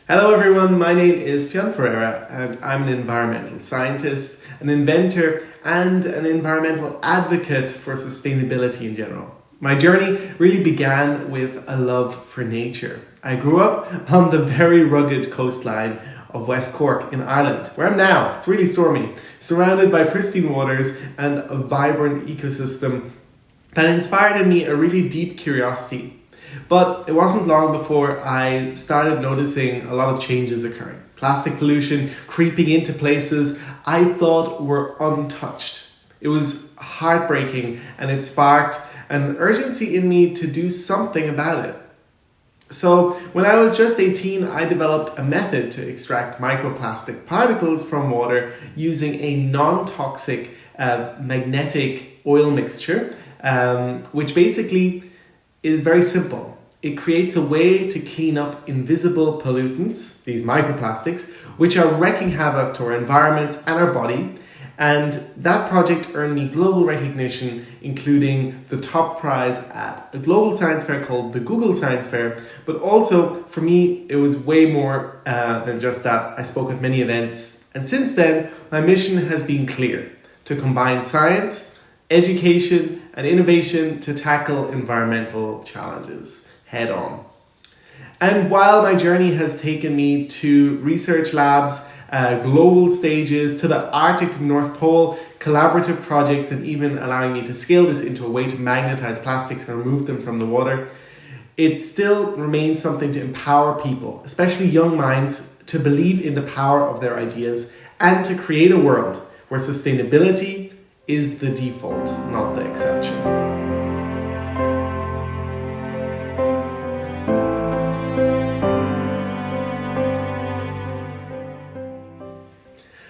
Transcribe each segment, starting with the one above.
Hello everyone, my name is Fionn Fererra and I'm an environmental scientist, an inventor and an environmental advocate for sustainability in general. My journey really began with a love for nature. I grew up on the very rugged coastline of West Cork in Ireland, where I'm now. It's really stormy, surrounded by pristine waters and a vibrant ecosystem that inspired in me a really deep curiosity. But it wasn't long before I started noticing a lot of changes occurring. Plastic pollution creeping into places I thought were untouched. It was heartbreaking and it sparked an urgency in me to do something about it. So when I was just 18, I developed a method to extract microplastic particles from water using a non-toxic magnetic oil mixture, which basically is very simple. It creates a way to clean up invisible pollutants, these microplastics, which are wreaking havoc to our environments and our body. And that project earned me global recognition, including the top prize at a global science fair called the Google Science Fair. But also, for me, it was way more than just that. I spoke at many events. And since then, my mission has been clear: to combine science, education and innovation to tackle environmental challenges head on. And while my journey has taken me to research labs, global stages, to the Arctic to the North Pole, collaborative projects, and even allowing me to scale this into a way to magnetize plastics and remove them from the water, it still remains something to empower people, especially young minds, to believe in the power of their ideas and to create a world where sustainability is the default, not the exception.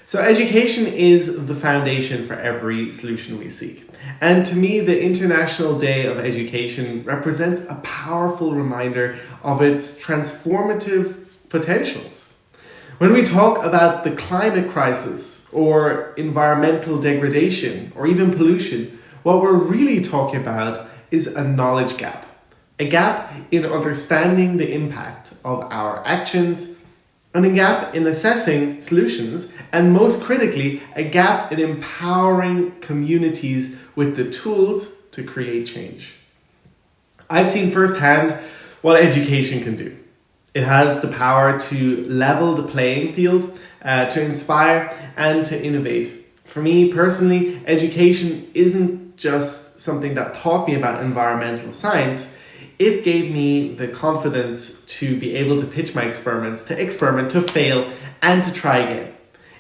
So education is the foundation for every solution we seek. And to me, the International Day of Education represents a powerful reminder of its transformative potentials. When we talk about the climate crisis or environmental degradation or even pollution, what we're really talking about is a knowledge gap. A gap in understanding the impact of our actions, and a gap in assessing solutions, and most critically, a gap in empowering communities with the tools to create change. I've seen firsthand what education can do. It has the power to level the playing field, to inspire and to innovate. For me personally, education isn't just something that taught me about environmental science. It gave me the confidence to be able to pitch my experiments, to experiment, to fail, and to try again.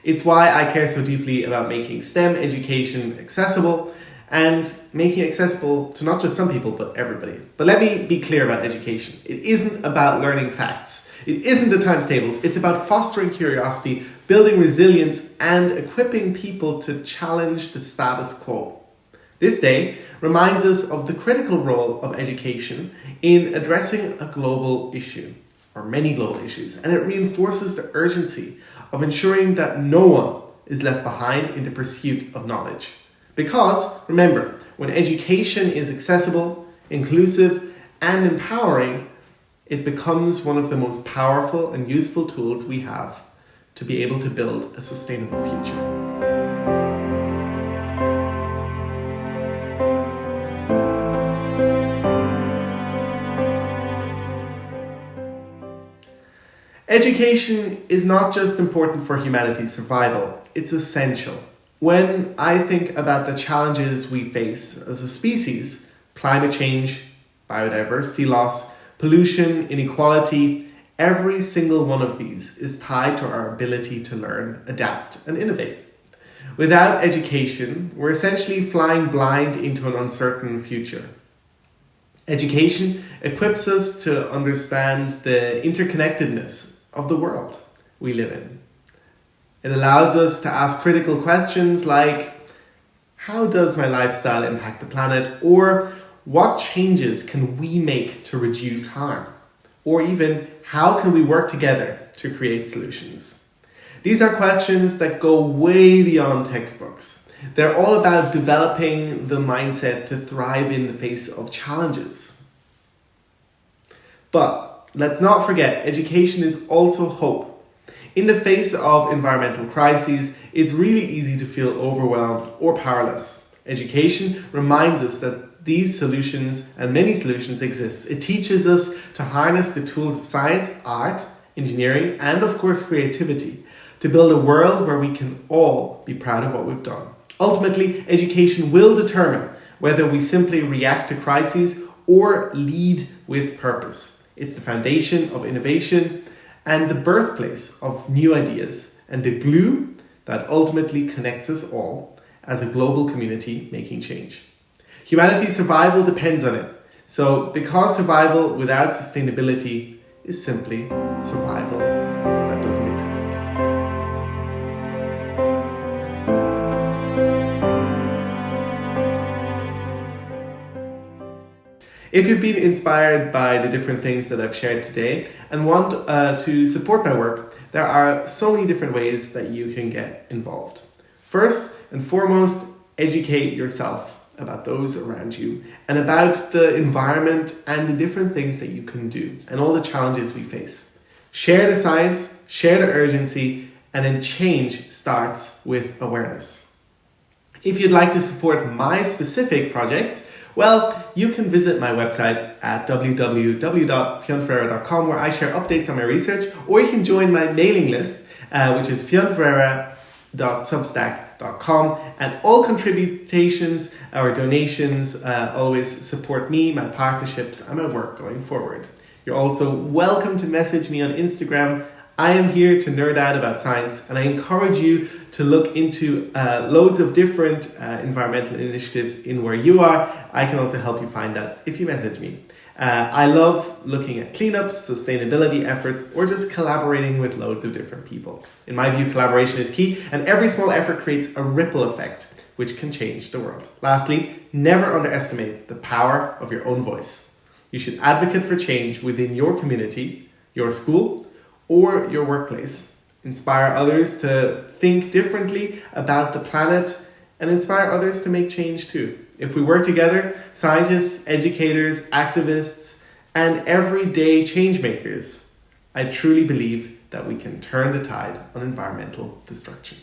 It's why I care so deeply about making STEM education accessible and making it accessible to not just some people, but everybody. But let me be clear about education. It isn't about learning facts. It isn't the times tables. It's about fostering curiosity, building resilience, and equipping people to challenge the status quo. This day reminds us of the critical role of education in addressing a global issue, or many global issues, and it reinforces the urgency of ensuring that no one is left behind in the pursuit of knowledge. Because, remember, when education is accessible, inclusive, and empowering, it becomes one of the most powerful and useful tools we have to be able to build a sustainable future. Education is not just important for humanity's survival, it's essential. When I think about the challenges we face as a species, climate change, biodiversity loss, pollution, inequality, every single one of these is tied to our ability to learn, adapt, and innovate. Without education, we're essentially flying blind into an uncertain future. Education equips us to understand the interconnectedness of the world we live in. It allows us to ask critical questions like, how does my lifestyle impact the planet? Or what changes can we make to reduce harm? Or even, how can we work together to create solutions? These are questions that go way beyond textbooks. They're all about developing the mindset to thrive in the face of challenges. But let's not forget, education is also hope. In the face of environmental crises, it's really easy to feel overwhelmed or powerless. Education reminds us that these solutions and many solutions exist. It teaches us to harness the tools of science, art, engineering, and of course creativity to build a world where we can all be proud of what we've done. Ultimately, education will determine whether we simply react to crises or lead with purpose. It's the foundation of innovation and the birthplace of new ideas and the glue that ultimately connects us all as a global community making change. Humanity's survival depends on it. So, because survival without sustainability is simply survival that doesn't exist. If you've been inspired by the different things that I've shared today and want to support my work, there are so many different ways that you can get involved. First and foremost, educate yourself about those around you and about the environment and the different things that you can do and all the challenges we face. Share the science, share the urgency, and then change starts with awareness. If you'd like to support my specific project, well, you can visit my website at www.fionfererra.com where I share updates on my research, or you can join my mailing list, which is fionfererra.substack.com, and all contributions or donations always support me, my partnerships, and my work going forward. You're also welcome to message me on Instagram. I am here to nerd out about science, and I encourage you to look into loads of different environmental initiatives in where you are. I can also help you find that if you message me. I love looking at cleanups, sustainability efforts, or just collaborating with loads of different people. In my view, collaboration is key, and every small effort creates a ripple effect, which can change the world. Lastly, never underestimate the power of your own voice. You should advocate for change within your community, your school, or your workplace. Inspire others to think differently about the planet and inspire others to make change too. If we work together, scientists, educators, activists, and everyday change makers, I truly believe that we can turn the tide on environmental destruction.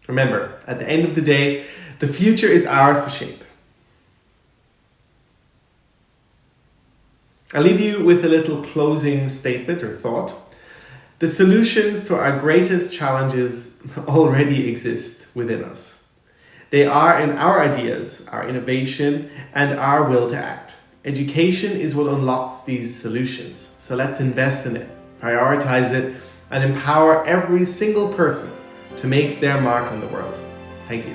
Remember, at the end of the day, the future is ours to shape. I'll leave you with a little closing statement or thought. The solutions to our greatest challenges already exist within us. They are in our ideas, our innovation, and our will to act. Education is what unlocks these solutions. So let's invest in it, prioritize it, and empower every single person to make their mark on the world. Thank you.